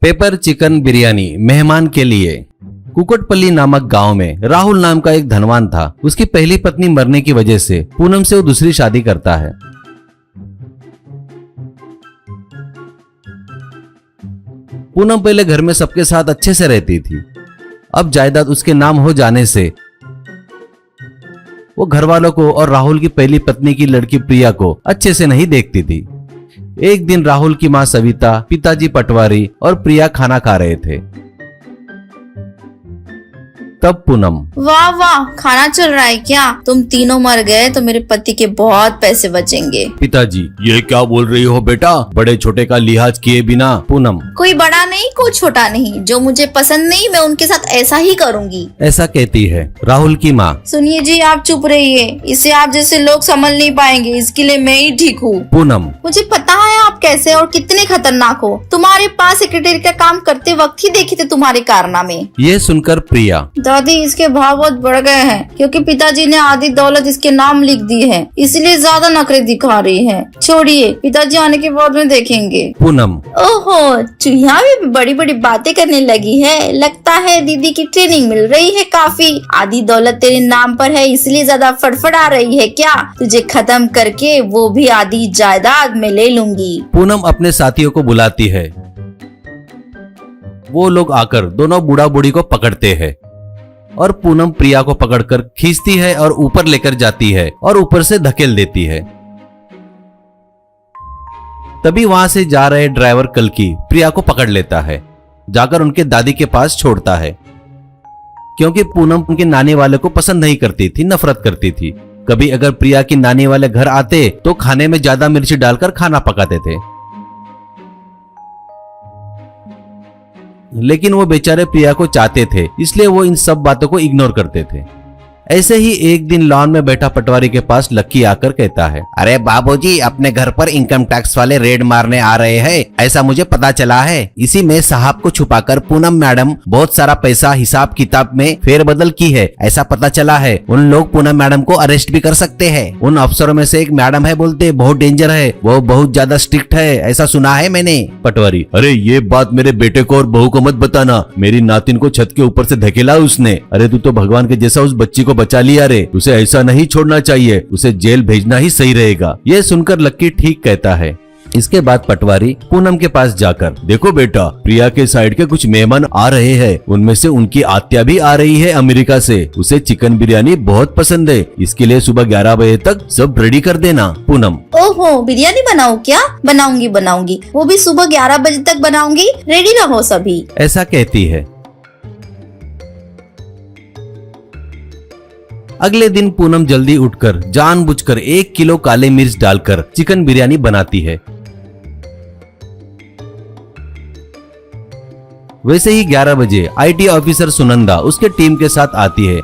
Pepper chicken biryani मेहमान के लिए। कुकटपल्ली नामक गांव में राहुल नाम का एक धनवान था। उसकी पहली पत्नी मरने की वजह से पूनम से वो दूसरी शादी करता है। पूनम पहले घर में सबके साथ अच्छे से रहती थी। अब जायदाद उसके नाम हो जाने से वो घर वालों को और राहुल की पहली पत्नी की लड़की प्रिया को अच्छे से नहीं देखती थी। एक दिन राहुल की मां सविता, पिताजी पटवारी और प्रिया खाना खा रहे थे। तब पूनम, वाह वाह, खाना चल रहा है क्या? तुम तीनों मर गए तो मेरे पति के बहुत पैसे बचेंगे। पिताजी, ये क्या बोल रही हो बेटा, बड़े छोटे का लिहाज किए बिना। पूनम, कोई बड़ा नहीं कोई छोटा नहीं, जो मुझे पसंद नहीं मैं उनके साथ ऐसा ही करूंगी। ऐसा कहती है। राहुल की माँ, सुनिए जी, आप चुप रहिए, इसे आप जैसे लोग संभल नहीं पाएंगे, इसके लिए मैं ही ठीक हूँ। पूनम, मुझे पता है आप कैसे और कितने खतरनाक हो। तुम्हारे पास सेक्रेटरी का काम करते वक्त ही देखे थे तुम्हारे कारनामे। ये सुनकर प्रिया, दादी, इसके भाव बहुत बढ़ गए हैं क्योंकि पिताजी ने आधी दौलत इसके नाम लिख दी है, इसलिए ज्यादा नखरे दिखा रही है। छोड़िए, पिताजी आने के बाद में देखेंगे। पूनम, ओहो, चूहिया भी बड़ी बड़ी बातें करने लगी है। लगता है दीदी की ट्रेनिंग मिल रही है काफी। आधी दौलत तेरे नाम पर है इसलिए ज्यादा फड़फड़ा रही है क्या? तुझे खत्म करके वो भी आधी जायदाद में ले लूंगी। पूनम अपने साथियों को बुलाती है। वो लोग आकर दोनों बूढ़ा बूढ़ी को पकड़ते हैं और पूनम प्रिया को पकड़कर खींचती है और ऊपर लेकर जाती है और ऊपर से धकेल देती है। तभी वहां से जा रहे ड्राइवर कल्कि प्रिया को पकड़ लेता है, जाकर उनके दादी के पास छोड़ता है। क्योंकि पूनम उनके नानी वाले को पसंद नहीं करती थी, नफरत करती थी। कभी अगर प्रिया की नानी वाले घर आते तो खाने में ज्यादा मिर्ची डालकर खाना पकाते थे, लेकिन वो बेचारे प्रिया को चाहते थे, इसलिए वो इन सब बातों को इग्नोर करते थे। ऐसे ही एक दिन लॉन में बैठा पटवारी के पास लक्की आकर कहता है, अरे बाबूजी, अपने घर पर इनकम टैक्स वाले रेड मारने आ रहे हैं, ऐसा मुझे पता चला है। इसी में साहब को छुपाकर पूनम मैडम बहुत सारा पैसा हिसाब किताब में फेरबदल की है, ऐसा पता चला है। उन लोग पूनम मैडम को अरेस्ट भी कर सकते हैं। उन अफसरों में से एक मैडम है, बोलते बहुत डेंजर है, वो बहुत ज्यादा स्ट्रिक्ट है, ऐसा सुना है मैंने। पटवारी, अरे ये बात मेरे बेटे को और बहू को मत बताना, मेरी नातिन को छत के ऊपर से धकेला उसने। अरे तू तो भगवान के जैसा उस बच्ची को बचा लिया रे, उसे ऐसा नहीं छोड़ना चाहिए, उसे जेल भेजना ही सही रहेगा। ये सुनकर लक्की ठीक कहता है। इसके बाद पटवारी पूनम के पास जाकर, देखो बेटा, प्रिया के साइड के कुछ मेहमान आ रहे हैं, उनमें से उनकी आत्या भी आ रही है अमेरिका से। उसे चिकन बिरयानी बहुत पसंद है, इसके लिए सुबह 11 बजे तक सब रेडी कर देना। पूनम, ओहो, बिरयानी बनाऊं क्या? बनाऊंगी, वो भी सुबह 11 बजे तक बनाऊंगी, रेडी रहो सभी। ऐसा कहती है। अगले दिन पूनम जल्दी उठकर जानबूझकर 1 किलो काले मिर्च डालकर चिकन बिरयानी बनाती है। वैसे ही 11 बजे आईटी ऑफिसर सुनंदा उसके टीम के साथ आती है।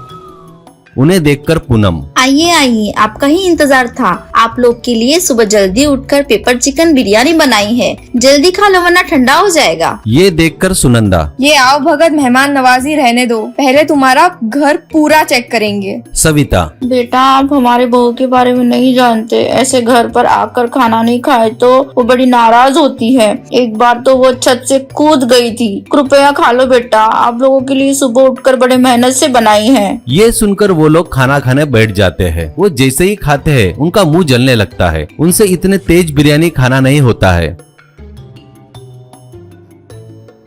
उन्हें देखकर पूनम, आइए आइए, आपका ही इंतजार था। आप लोग के लिए सुबह जल्दी उठकर पेपर चिकन बिरयानी बनाई है, जल्दी खा लो वरना ठंडा हो जाएगा। ये देखकर सुनंदा, ये आओ भगत, मेहमान नवाजी रहने दो, पहले तुम्हारा घर पूरा चेक करेंगे। सविता, बेटा, आप हमारे बहू के बारे में नहीं जानते, ऐसे घर पर आकर खाना नहीं खाए तो वो बड़ी नाराज होती है। एक बार तो वो छत से कूद गई थी। कृपया खा लो बेटा, आप लोगों के लिए सुबह उठकर बड़े मेहनत से बनाई है। ये सुनकर वो लोग खाना खाने बैठ जाते हैं। वो जैसे ही खाते हैं उनका मुंह जलने लगता है। उनसे इतने तेज बिरयानी खाना नहीं होता है।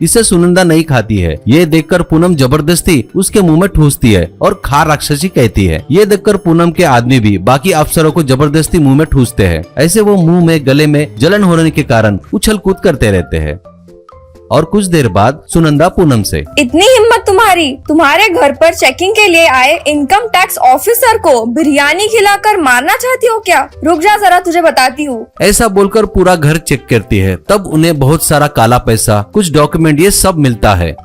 इसे सुनंदा नहीं खाती है। ये देखकर पूनम जबरदस्ती उसके मुंह में ठूसती है और खा राक्षसी कहती है। ये देखकर पूनम के आदमी भी बाकी अफसरों को जबरदस्ती मुंह में ठूसते हैं। ऐसे वो मुंह में गले में जलन होने के कारण उछल कूद करते रहते हैं। और कुछ देर बाद सुनंदा पूनम से, इतनी हिम्मत तुम्हारी, तुम्हारे घर पर चेकिंग के लिए आए इनकम टैक्स ऑफिसर को बिरयानी खिलाकर मारना चाहती हो क्या? रुक जा जरा, तुझे बताती हूँ। ऐसा बोलकर पूरा घर चेक करती है। तब उन्हें बहुत सारा काला पैसा, कुछ डॉक्यूमेंट, ये सब मिलता है।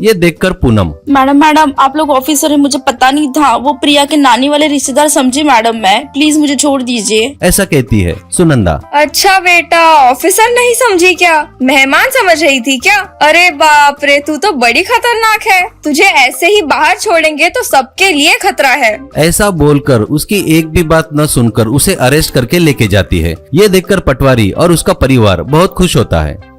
ये देखकर पूनम, मैडम आप लोग ऑफिसर है, मुझे पता नहीं था। वो प्रिया के नानी वाले रिश्तेदार समझे मैडम, मैं प्लीज मुझे छोड़ दीजिए। ऐसा कहती है। सुनंदा, अच्छा बेटा, ऑफिसर नहीं समझी क्या? मेहमान समझ रही थी क्या? अरे बाप रे, तू तो बड़ी खतरनाक है। तुझे ऐसे ही बाहर छोड़ेंगे तो सबके लिए खतरा है। ऐसा बोलकर उसकी एक भी बात न सुनकर उसे अरेस्ट करके लेके जाती है। ये देखकर पटवारी और उसका परिवार बहुत खुश होता है।